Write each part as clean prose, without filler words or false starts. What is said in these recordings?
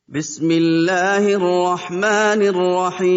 بسم الله الرحمن الرحيم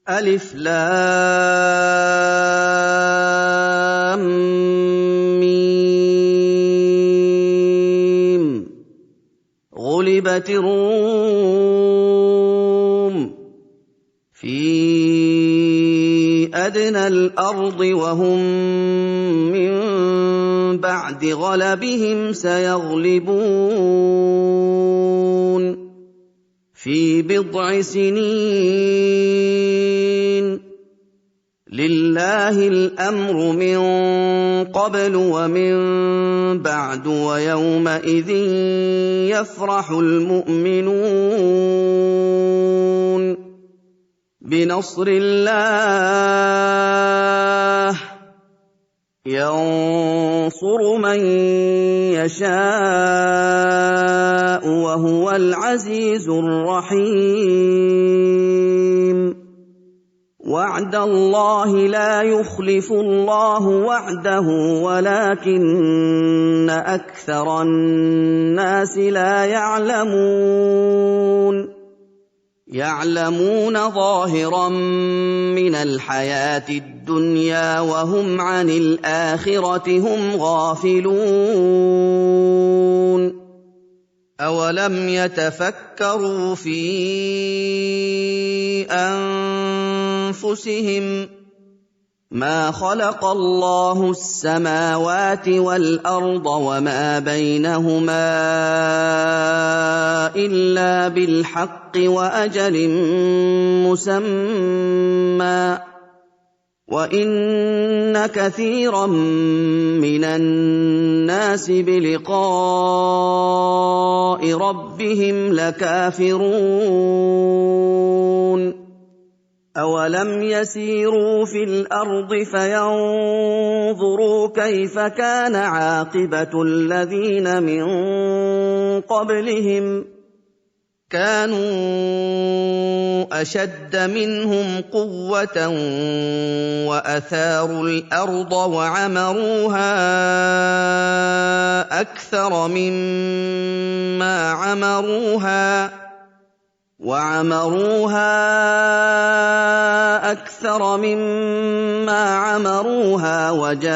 ألف لام ميم غلبت الروم في أدنى الأرض وهم من بعد غلبهم سيغلبون في بضع سنين لله الأمر من قبل ومن بعد ويومئذ يفرح المؤمنون بنصر الله ينصر من يشاء وهو العزيز الرحيم وعد الله لا يخلف الله وعده ولكن أكثر الناس لا يعلمون ظاهرا من الحياة الدنيا وهم عن الآخرة هم غافلون أولم يتفكروا في أنفسهم ما خلق الله السماوات والأرض وما بينهما إلا بالحق وأجل مسمى وإن كثيرا من الناس بلقاء ربهم لكافرون أولم يسيروا في الأرض فينظروا كيف كان عاقبة الذين من قبلهم كانوا أشد منهم قوة وأثاروا الأرض وعمروها أكثر مما عمروها وجاءتهم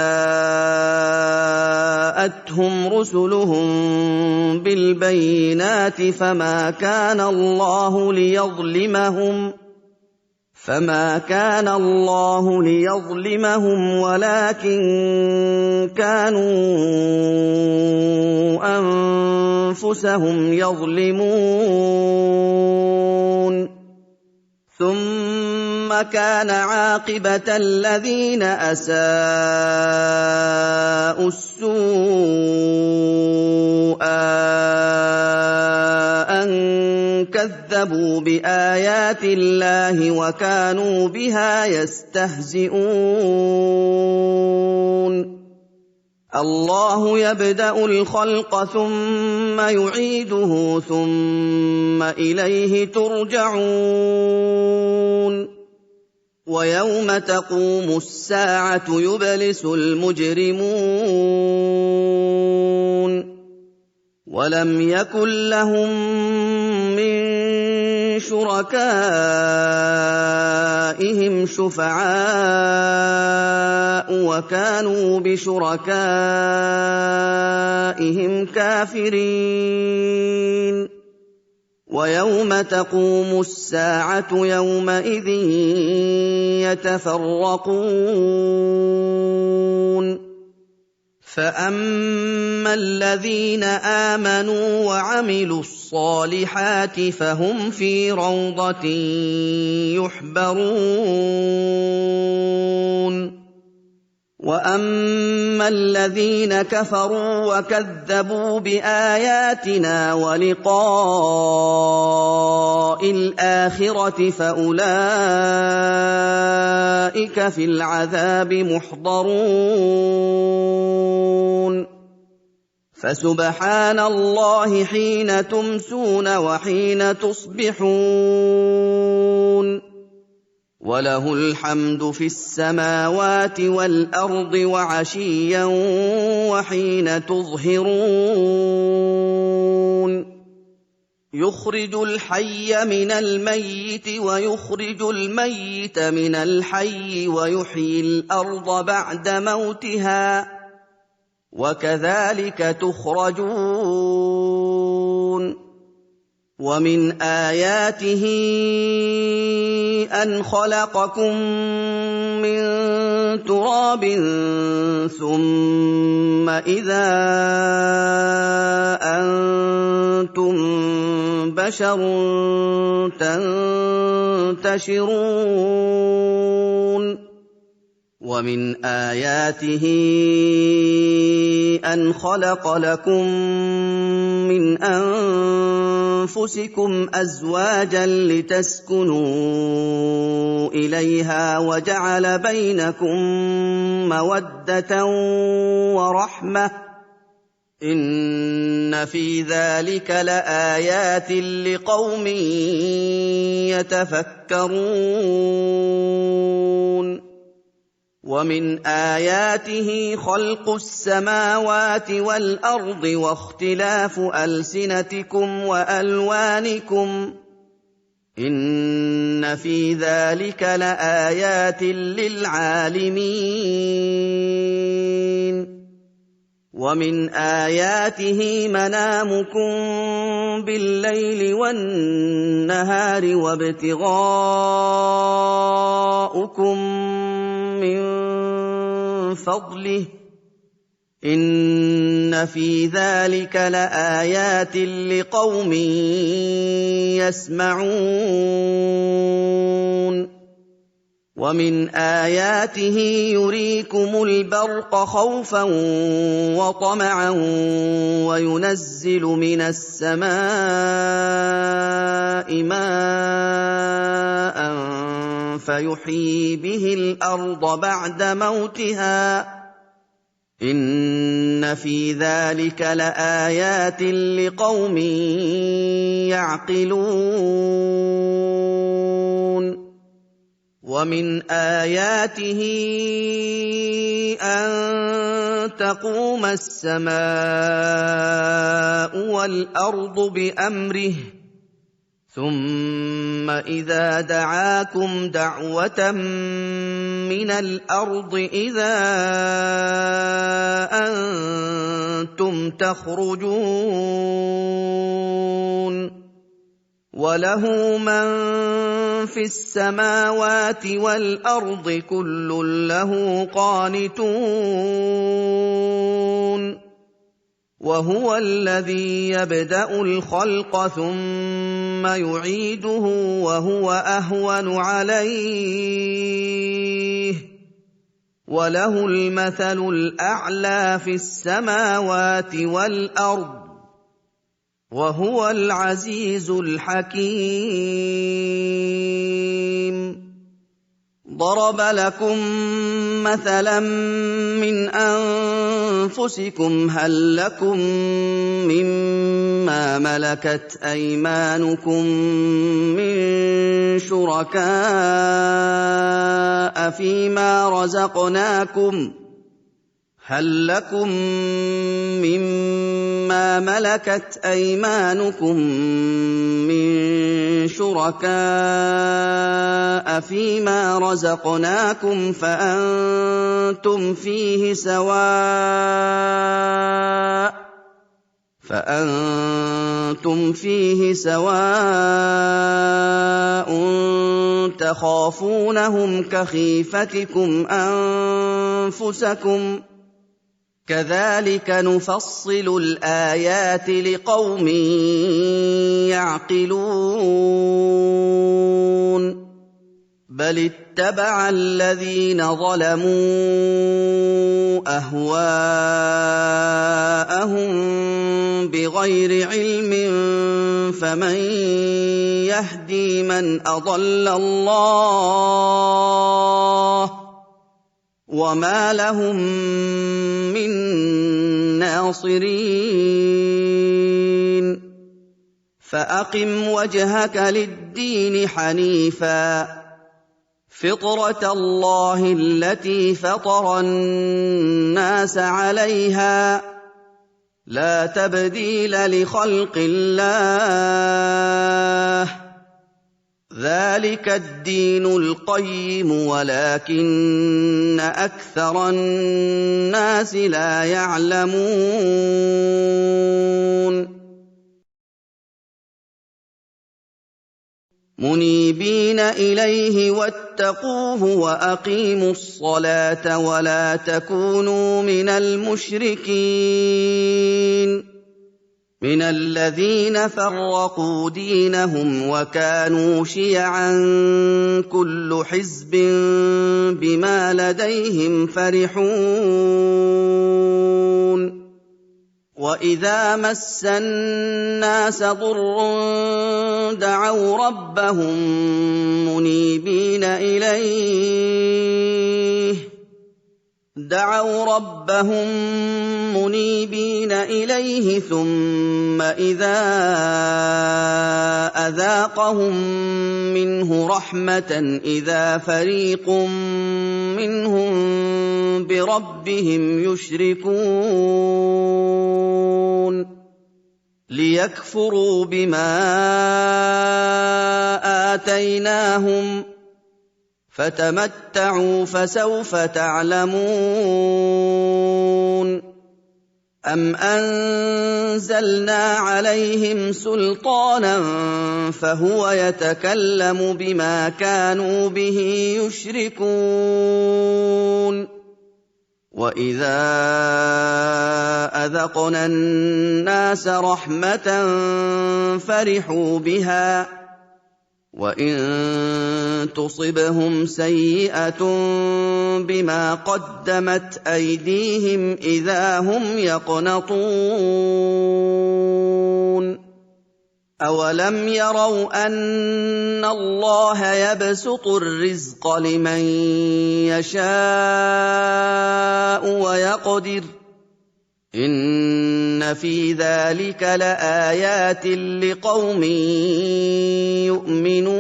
رسلهم بالبينات فما كان الله ليظلمهم ولكن كانوا أنفسهم يظلمون ثم كان عاقبة الذين أساءوا السوء أن كذبوا بآيات الله وكانوا بها يستهزئون الله يبدأ الخلق ثم يعيده ثم إليه ترجعون ويوم تقوم الساعة يبلس المجرمون ولم يكن لهم من شركائهم شفعاء وكانوا بشركائهم كافرين ويوم تقوم الساعة يومئذ يتفرقون فأما الذين آمنوا وعملوا الصالحات فهم في روضة يحبرون وأما الذين كفروا وكذبوا بآياتنا ولقاء الآخرة فأولئك في العذاب محضرون فسبحان الله حين تمسون وحين تصبحون وَلَهُ الْحَمْدُ فِي السَّمَاوَاتِ وَالْأَرْضِ وَعَشِيًّا وَحِينَ تُظْهِرُونَ يُخْرِجُ الْحَيَّ مِنَ الْمَيِّتِ وَيُخْرِجُ الْمَيِّتَ مِنَ الْحَيِّ وَيُحْيِي الْأَرْضَ بَعْدَ مَوْتِهَا ۚ وَكَذَٰلِكَ تُخْرَجُونَ وَمِنْ آيَاتِهِ أَنْ خَلَقَكُم مِّن تُرَابٍ ثُمَّ إِذَا أَنتُم بَشَرٌ تَنتَشِرُونَ وَمِنْ آيَاتِهِ أَنْ خَلَقَ لَكُم مِّنْ أَنفُسِكُمْ أَزْوَاجًا لِّتَسْكُنُوا إِلَيْهَا وَجَعَلَ بَيْنَكُم مَّوَدَّةً وَرَحْمَةً ۚ إِنَّ فِي ذَٰلِكَ لَآيَاتٍ لِّقَوْمٍ يَتَفَكَّرُونَ وَمِنْ آيَاتِهِ خَلْقُ السَّمَاوَاتِ وَالْأَرْضِ وَاخْتِلَافُ أَلْسِنَتِكُمْ وَأَلْوَانِكُمْ ۚ إِنَّ فِي ذَٰلِكَ لَآيَاتٍ لِّلْعَالِمِينَ وَمِنْ آيَاتِهِ مَنَامُكُم بِاللَّيْلِ وَالنَّهَارِ وَابْتِغَاؤُكُم مِّن فَضْلِهِ ۚ إِنَّ فِي ذَٰلِكَ لَآيَاتٍ لِّقَوْمٍ يَسْمَعُونَ وَمِنْ آيَاتِهِ يُرِيكُمُ الْبَرْقَ خَوْفًا وَطَمَعًا وَيُنَزِّلُ مِنَ السَّمَاءِ مَاءً فَيُحْيِي بِهِ الْأَرْضَ بَعْدَ مَوْتِهَا ۚ إِنَّ فِي ذَٰلِكَ لَآيَاتٍ لِّقَوْمٍ يَعْقِلُونَ وَمِنْ آيَاتِهِ أَن تَقُومَ السَّمَاءُ وَالْأَرْضُ بِأَمْرِهِ ۚ ثُمَّ إِذَا دَعَاكُمْ دَعْوَةً مِّنَ الْأَرْضِ إِذَا أَنتُمْ تَخْرُجُونَ وَلَهُ مَن فِي السَّمَاوَاتِ وَالْأَرْضِ كُلٌّ لَّهُ قَانِتُونَ وَهُوَ الَّذِي يَبْدَأُ الْخَلْقَ ثُمَّ يُعِيدُهُ وَهُوَ أَهْوَنُ عَلَيْهِ ۚ وَلَهُ الْمَثَلُ الْأَعْلَىٰ فِي السَّمَاوَاتِ وَالْأَرْضِ ۚ وَهُوَ الْعَزِيزُ الْحَكِيمُ ضَرَبَ لَكُم مَّثَلًا مِّنْ أَنفُسِكُمْ هَل لَّكُم مِّمَّا مَلَكَتْ أَيْمَانُكُم مِّن شُرَكَاءَ فِيمَا رَزَقْنَاكُمْ فَأَنتُمْ فِيهِ سَوَاءٌ تَخَافُونَهُمْ كَخِيفَتِكُمْ أَنفُسَكُمْ ۚ كَذَٰلِكَ نُفَصِّلُ الْآيَاتِ لِقَوْمٍ يَعْقِلُونَ بَلِ اتَّبَعَ الَّذِينَ ظَلَمُوا أَهْوَاءَهُم بِغَيْرِ عِلْمٍ فَمَن يَهْدِي مَنْ أَضَلَّ اللَّهُ ۖ وَمَا لَهُم مِّن نَّاصِرِينَ فَأَقِمْ وَجْهَكَ لِلدِّينِ حَنِيفًا فطرة الله التي فطر الناس عليها لا تبديل لخلق الله ذلك الدين القيم ولكن أكثر الناس لا يعلمون منيبين إليه واتقوه وأقيموا الصلاة ولا تكونوا من المشركين من الذين فرقوا دينهم وكانوا شيعا كل حزب بما لديهم فرحون وإذا مس الناس ضر دعوا ربهم منيبين إليه ثم إذا أذاقهم منه رحمة إذا فريق منهم بربهم يشركون ليكفروا بما آتيناهم فتمتعوا فسوف تعلمون أم أنزلنا عليهم سلطانا فهو يتكلم بما كانوا به يشركون وإذا أذقنا الناس رحمة فرحوا بها وإن تصبهم سيئة بما قدمت أيديهم إذا هم يقنطون أولم يروا أن الله يبسط الرزق لمن يشاء ويقدر إن في ذلك لآيات لقوم يؤمنون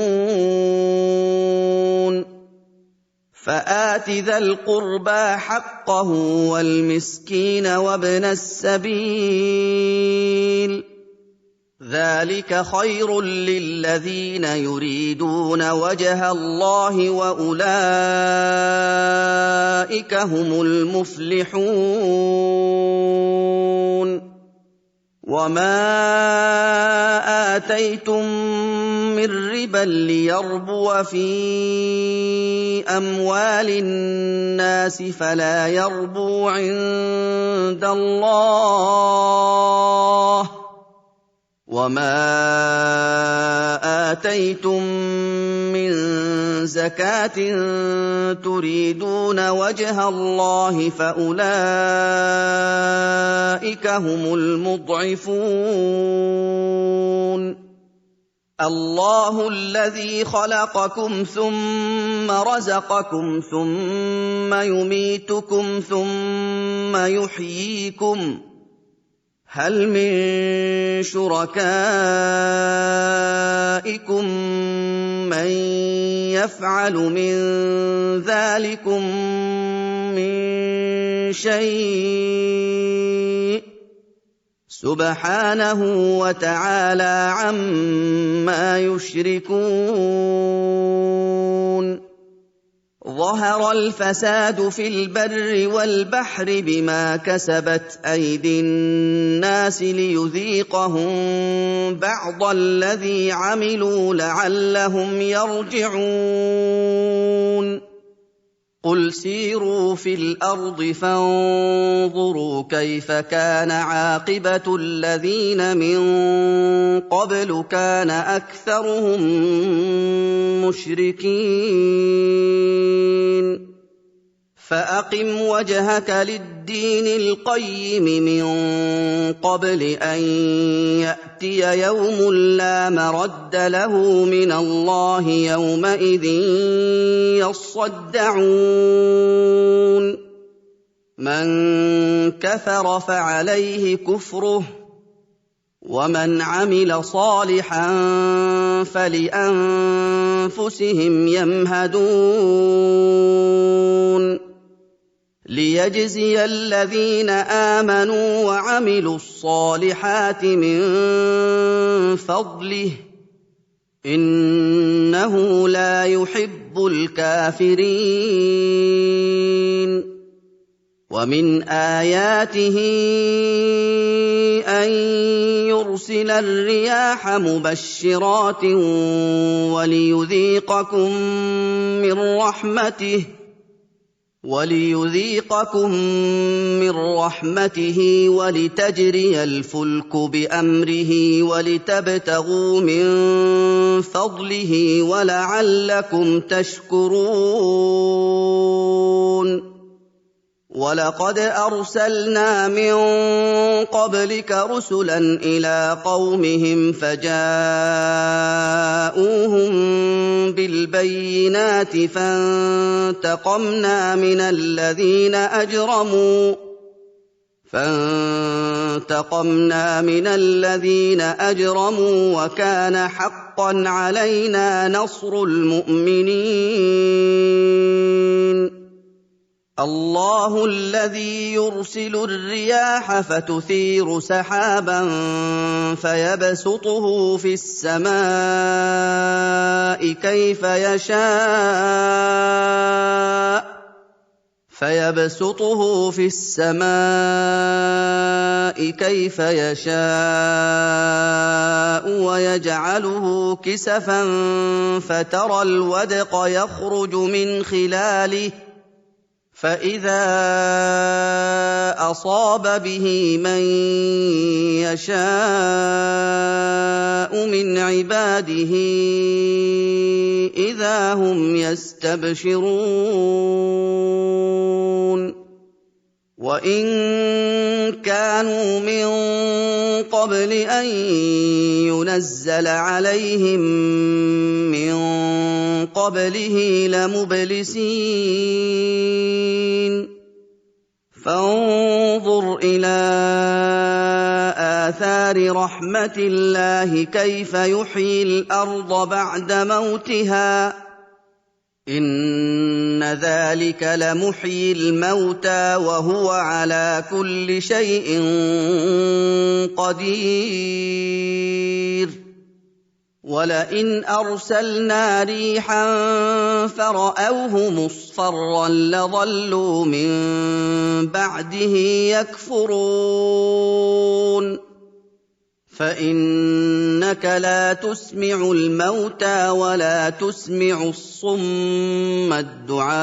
فآت ذا القربى حقه والمسكين وابن السبيل ذلك خير للذين يريدون وجه الله وأولئك هم المفلحون وما آتيتم من ربا ليربو في أموال الناس فلا يربو عند الله وما آتيتم من زكاة تريدون وجه الله فأولئك هم المضعفون الله الذي خلقكم ثم رزقكم ثم يميتكم ثم يحييكم هل من شركائكم من يفعل من ذلكم من شيء سبحانه وتعالى عما يشركون ظهر الفساد في البر والبحر بما كسبت أيدي الناس ليذيقهم بعض الذي عملوا لعلهم يرجعون قل سيروا في الأرض فانظروا كيف كان عاقبة الذين من قبل كان أكثرهم مشركين فأقم وجهك للدين القيم من قبل أن يأتي يوم لا مرد له من الله يومئذ يصدعون من كفر فعليه كفره ومن عمل صالحا فلأنفسهم يمهدون ليجزي الذين آمنوا وعملوا الصالحات من فضله إنه لا يحب الكافرين ومن آياته أن يرسل الرياح مبشرات وليذيقكم من رحمته ولتجري الفلك بأمره ولتبتغوا من فضله ولعلكم تشكرون وَلَقَدْ أَرْسَلْنَا مِن قَبْلِكَ رُسُلًا إِلَىٰ قَوْمِهِمْ فَجَاءُوهُم بِالْبَيِّنَاتِ فَانتَقَمْنَا مِنَ الَّذِينَ أَجْرَمُوا وَكَانَ حَقًّا عَلَيْنَا نَصْرُ الْمُؤْمِنِينَ اللَّهُ الَّذِي يُرْسِلُ الرِّيَاحَ فَتُثِيرُ سَحَابًا فَيَبْسُطُهُ في السَّمَاءِ كَيْفَ يَشَاءُ وَيَجْعَلُهُ كِسَفًا فَتَرَى الْوَدْقَ يَخْرُجُ مِنْ خِلَالِهِ فَإِذَا أَصَابَ بِهِ مَن يَشَاءُ مِنْ عِبَادِهِ إِذَا هُمْ يَسْتَبْشِرُونَ وَإِن كَانُوا مِن قَبْلِ أَن يُنَزَّلَ عَلَيْهِم مِّن قَبْلِهِ لَمُبْلِسِينَ فَانظُرْ إِلَىٰ آثَارِ رَحْمَتِ اللَّهِ كَيْفَ يُحْيِي الْأَرْضَ بَعْدَ مَوْتِهَا ۚ إِنَّ ذَٰلِكَ لَمُحْيِي الْمَوْتَىٰ وَهُوَ عَلَىٰ كُلِّ شَيْءٍ قَدِيرٌ وَلَئِنْ أَرْسَلْنَا رِيحًا فَرَأَوْهُ مُصْفَرًّا لَّظَلُّوا مِن بَعْدِهِ يَكْفُرُونَ فَإِنَّكَ لَا تُسْمِعُ الْمَوْتَىٰ وَلَا تُسْمِعُ الصُّمَّ الدُّعَاءَ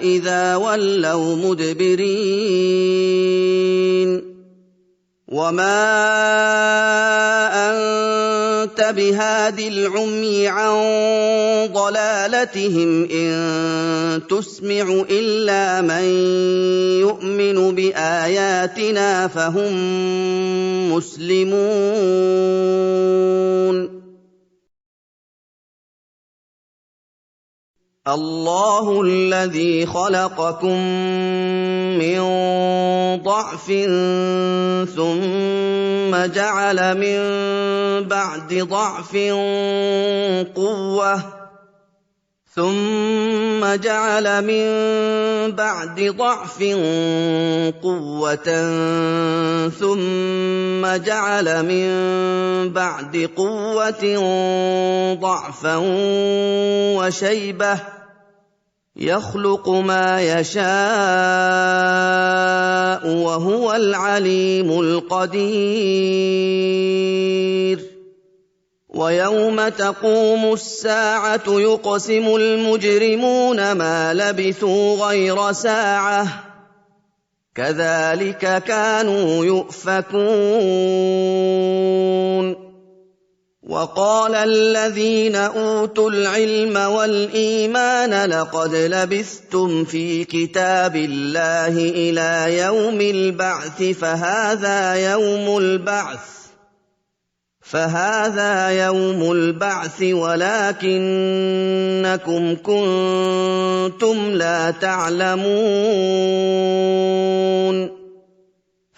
إِذَا وَلَّوْا مُدْبِرِينَ وَمَا أَنتَ بِهَادِ الْعُمْيِ عَن ضَلَالَتِهِمْ ۖ إِن تُسْمِعُ إِلَّا مَن يُؤْمِنُ بِآيَاتِنَا فَهُم مُّسْلِمُونَ اللَّهُ الَّذِي خَلَقَكُم مِّن ضَعْفٍ ثُمَّ جَعَلَ مِن بَعْدِ ضَعْفٍ قُوَّةً ثُمَّ جَعَلَ مِن بَعْدِ قُوَّةٍ ضَعْفًا وَشَيْبَةً ۚ يَخْلُقُ مَا يَشَاءُ ۖ وَهُوَ الْعَلِيمُ الْقَدِيرُ وَيَوْمَ تَقُومُ السَّاعَةُ يُقْسِمُ الْمُجْرِمُونَ مَا لَبِثُوا غَيْرَ سَاعَةٍ ۚ كَذَٰلِكَ كَانُوا يُؤْفَكُونَ وَقَالَ الَّذِينَ أُوتُوا الْعِلْمَ وَالْإِيمَانَ لَقَدْ لَبِثْتُمْ فِي كِتَابِ اللَّهِ إِلَىٰ يَوْمِ الْبَعْثِ فَهَٰذَا يَوْمُ الْبَعْثِ وَلَٰكِنَّكُمْ كُنتُمْ لَا تَعْلَمُونَ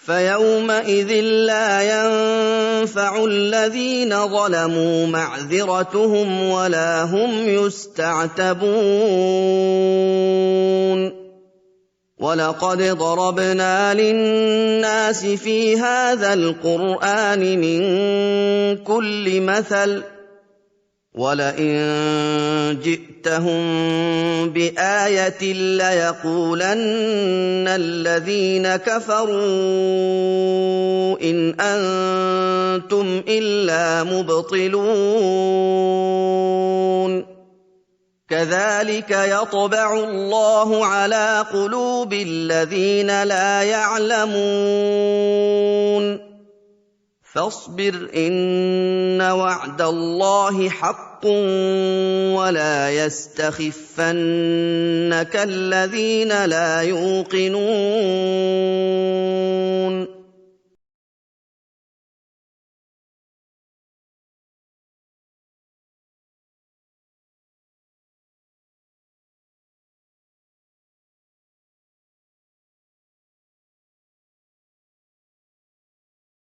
فيومئذ لا ينفع الذين ظلموا معذرتهم ولا هم يستعتبون ولقد ضربنا للناس في هذا القرآن من كل مثل ولئن جئتهم بآية ليقولن الذين كفروا إن أنتم إلا مبطلون كذلك يطبع الله على قلوب الذين لا يعلمون فاصبر إن وعد الله حق ولا يستخفنك الذين لا يوقنون